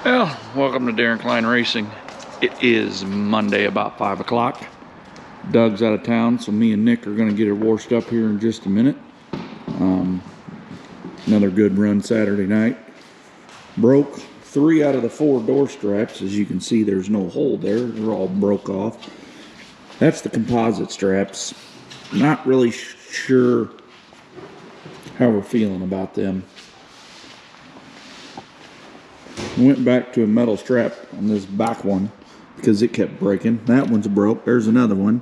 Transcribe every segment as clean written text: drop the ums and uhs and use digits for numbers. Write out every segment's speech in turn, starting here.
Well, welcome to Daryn Klein Racing. It is Monday about 5 o'clock. Doug's out of town, so me and Nick are going to get it washed up here in just a minute. Another good run Saturday night. Broke 3 out of the 4 door straps. As you can see, there's no hole there. They're all broke off. That's the composite straps. Not really sure how we're feeling about them. Went back to a metal strap on this back one because it kept breaking. That one's broke. There's another one.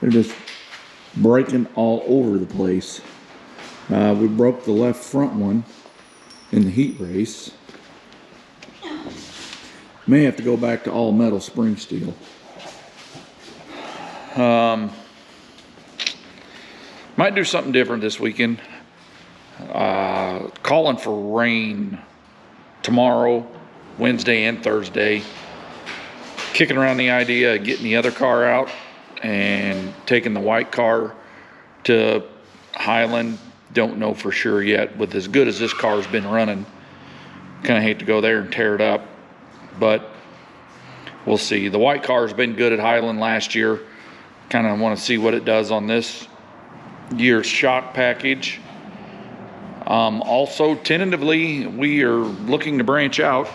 They're just breaking all over the place. We broke the left front one in the heat race. May have to go back to all metal spring steel. Might do something different this weekend. Calling for rain tomorrow, Wednesday and Thursday. Kicking around the idea of getting the other car out and taking the white car to Highland. Don't know for sure yet. With as good as this car's been running, kind of hate to go there and tear it up, but we'll see. The white car's been good at Highland last year. Kind of want to see what it does on this year's shock package. Also, tentatively, we are looking to branch out.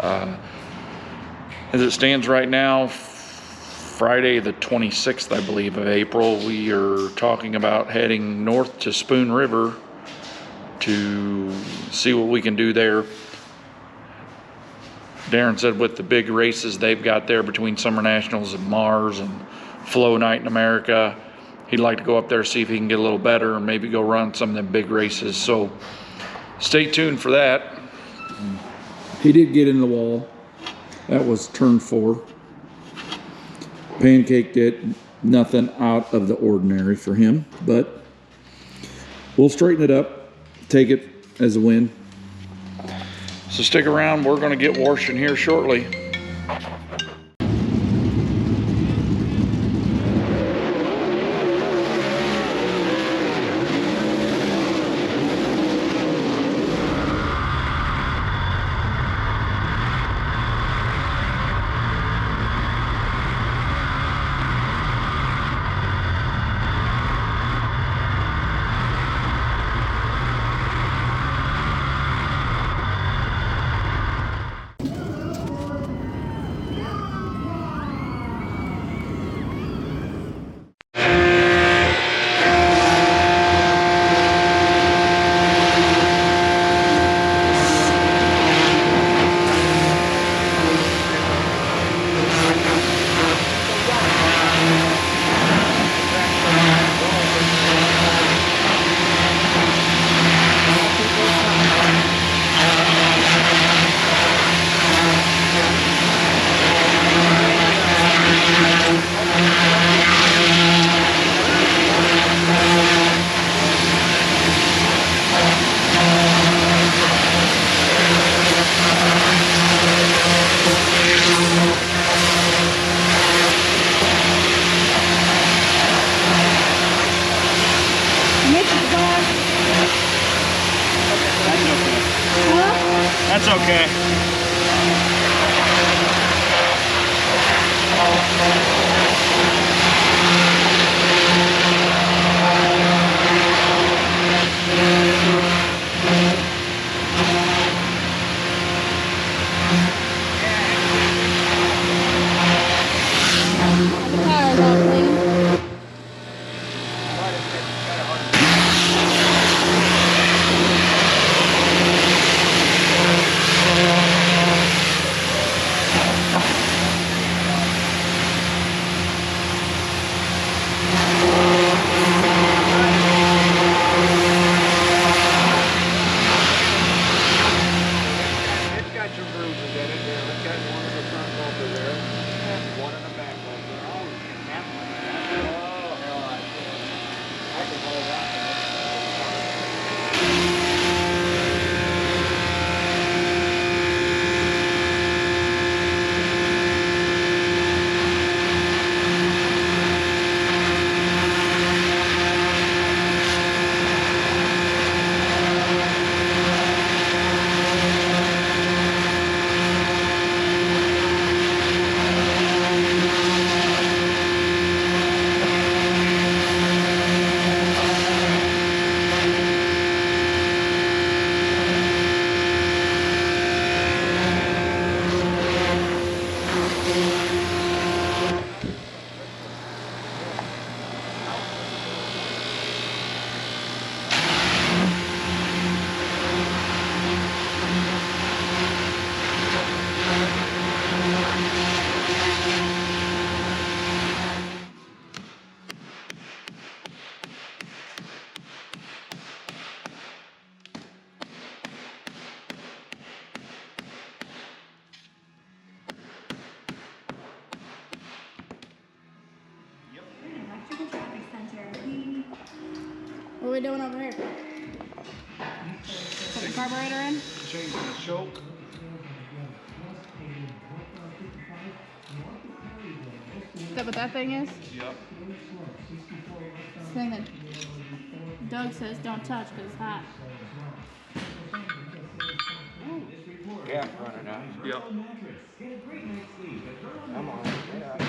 As it stands right now, Friday the 26th, I believe, of April, we are talking about heading north to Spoon River to see what we can do there. Daryn said with the big races they've got there between Summer Nationals and Mars and Flow Night in America, he'd like to go up there, see if he can get a little better, and maybe go run some of them big races. So stay tuned for that. He did get in the wall. That was turn 4. Pancaked it. Nothing out of the ordinary for him, but we'll straighten it up, take it as a win. So stick around. We're going to get washing here shortly. That's okay. The tires all clean. we doing over here? Put the carburetor in? Changing the choke. Is that what that thing is? Yep. This thing that Doug says don't touch because it's hot. Yeah, running out. Yep. Come on, get up.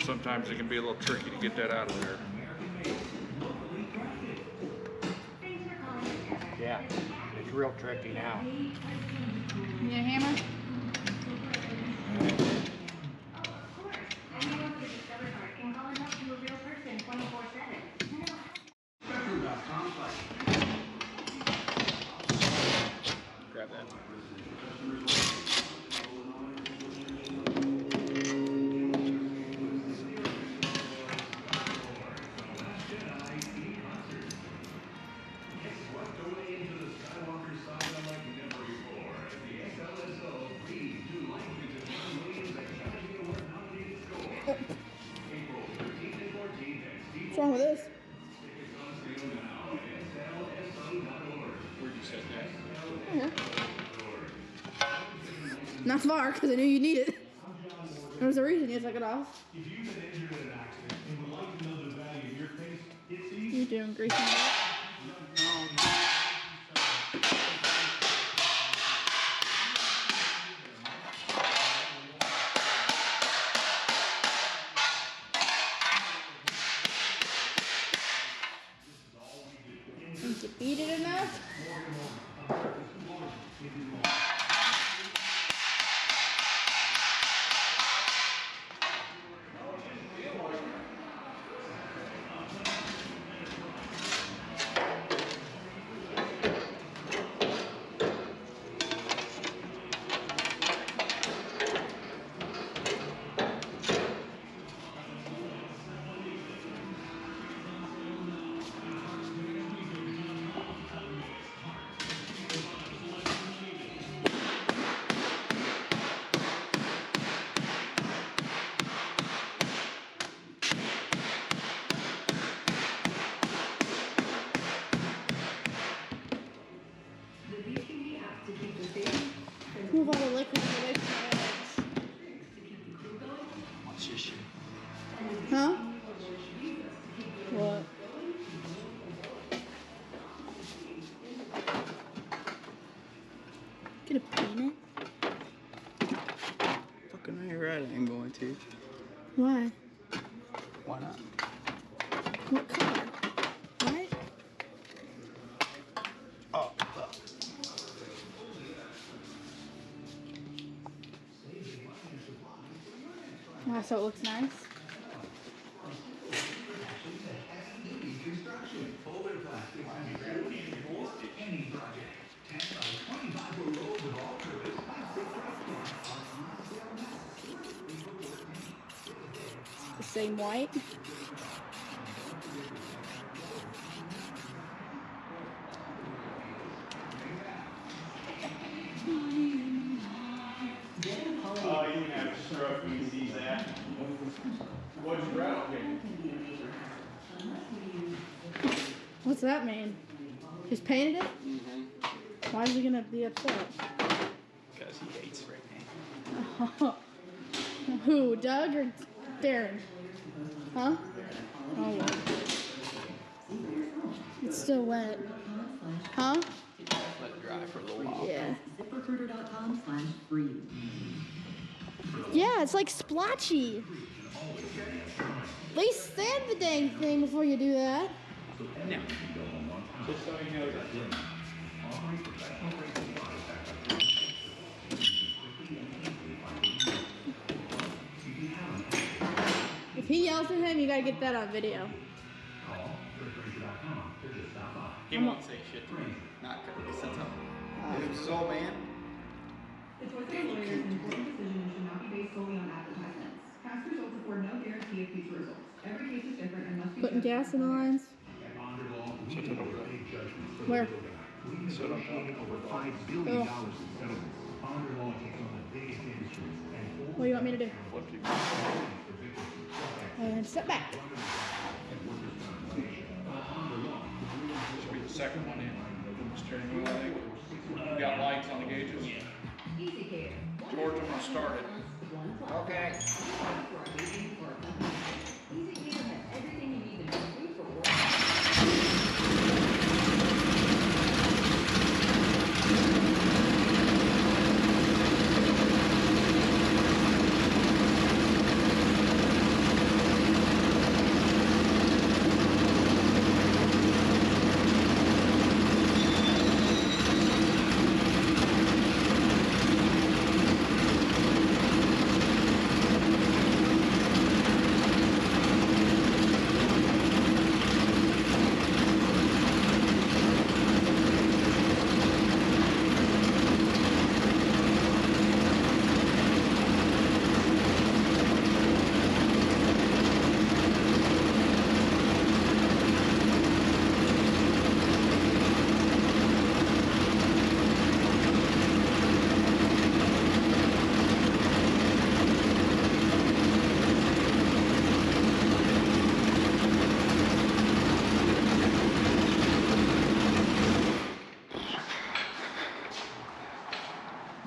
Sometimes it can be a little tricky to get that out of there. Yeah, it's real tricky now. You need a hammer? Grab that. What's wrong with this? Where'd you set that? Not far, because I knew you need it. There was a reason you took it off. If you've been injured in an accident and would like to know the value of your face, it's easy. You doing greasing it? Think you beat it enough? Move all the liquid away from the edge. What's this shit? Huh? What? Gonna paint it? Fucking right, I ain't going to. Why? Why not? What color? What? Oh, fuck. Ah, so it looks nice. It's the same white. Oh, you have a stroke when you see that. What's your route? What's that mean? Just painted it? Why is he gonna be upset? Because he hates right now. Who, Doug or Daryn? Huh? Oh, well. It's still wet. Huh? Let it dry for a little while. Yeah. ZipRecruiter.com/free. Yeah, it's like splotchy. At least sand the dang thing before you do that. No. Just so you know that. If he yells at him, you gotta get that on video. He won't say shit to me. Not because that's how. So, man. The choice of a lawyer is an important decision and should not be based solely on advertisements. Past results afford no guarantee of future results. Every case is different and must be Putting gas in the lines. Set it over there. Where? Set on top. Over $5 billion in settlements. What do you want me to do? And step back. Should be the second one in. Steering wheel leg. You got lights on the gauges? George, I'm gonna start it. Okay.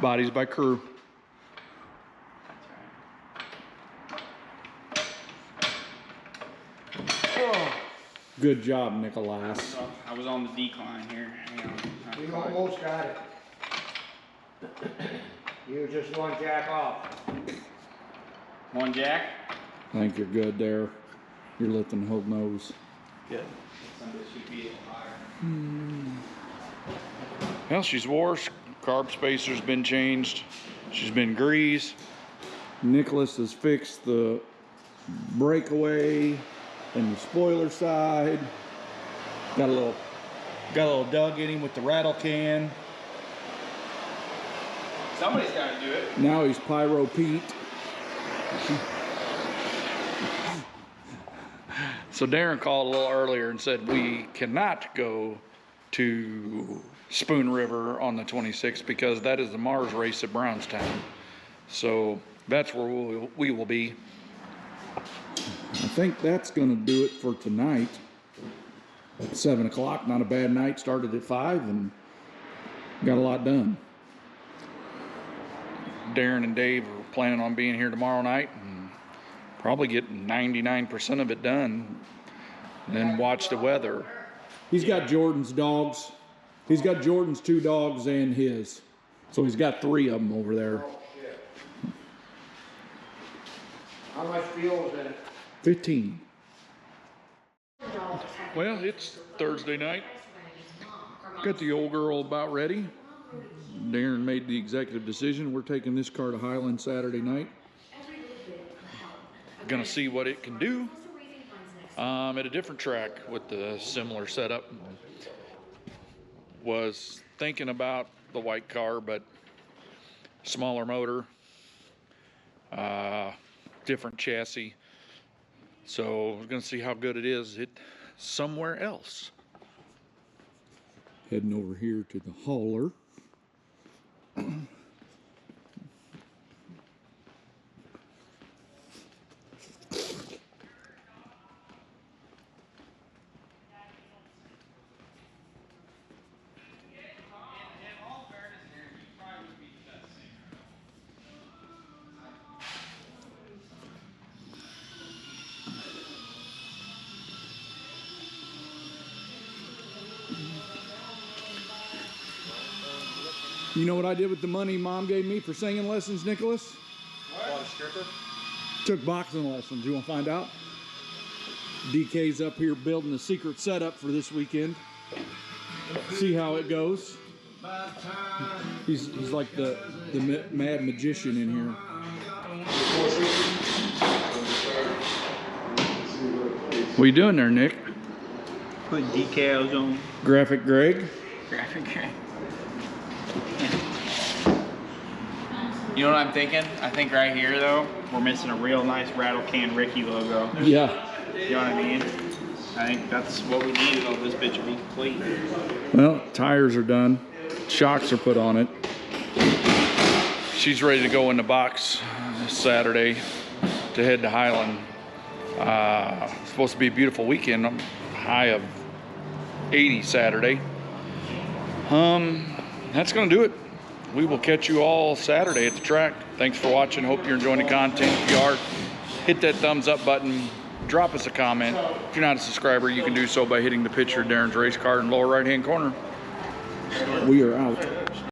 Bodies by crew. Good job, Nicholas. I was on the decline here. Hang on. You almost got it. You just one jack off. One jack. I think you're good there. You're lifting hook nose. Good. Somebody should be a little higher. Well, she's washed. Carb spacer's been changed. She's been greased. Nicholas has fixed the breakaway and the spoiler side. Got a little dug in him with the rattle can. Somebody's got to do it. Now he's Pyro Pete. So Daryn called a little earlier and said we cannot go to Spoon River on the 26th because that is the Mars race at Brownstown. So that's where we will be. I think that's gonna do it for tonight. At 7 o'clock, not a bad night. Started at 5 and got a lot done. Daryn and Dave are planning on being here tomorrow night and probably get 99% of it done. And then watch the weather. He's got Jordan's dogs. He's got Jordan's 2 dogs and his. So he's got 3 of them over there. Oh, shit. How much fuel is in it? 15. Well, it's Thursday night. Got the old girl about ready. Daryn made the executive decision. We're taking this car to Highland Saturday night. Gonna see what it can do. At a different track with the similar setup. Was thinking about the white car, but smaller motor, different chassis. So we're gonna see how good it is somewhere else. Heading over here to the hauler. You know what I did with the money Mom gave me for singing lessons, Nicholas? What? Bought a stripper? Took boxing lessons. You want to find out? DK's up here building a secret setup for this weekend. See how it goes. He's like the mad magician in here. What are you doing there, Nick? Putting decals on. Graphic Greg? Graphic Greg. You know what I'm thinking? I think right here though, we're missing a real nice Rattle Can Ricky logo. Yeah. You know what I mean? I think that's what we need to this bitch will be complete. Well, tires are done. Shocks are put on it. she's ready to go in the box this Saturday to head to Highland. It's supposed to be a beautiful weekend, high of 80 Saturday. That's gonna do it. We will catch you all Saturday at the track. Thanks for watching. Hope you're enjoying the content. If you are, hit that thumbs up button. Drop us a comment. If you're not a subscriber, you can do so by hitting the picture of Daryn's race car in the lower right-hand corner. We are out.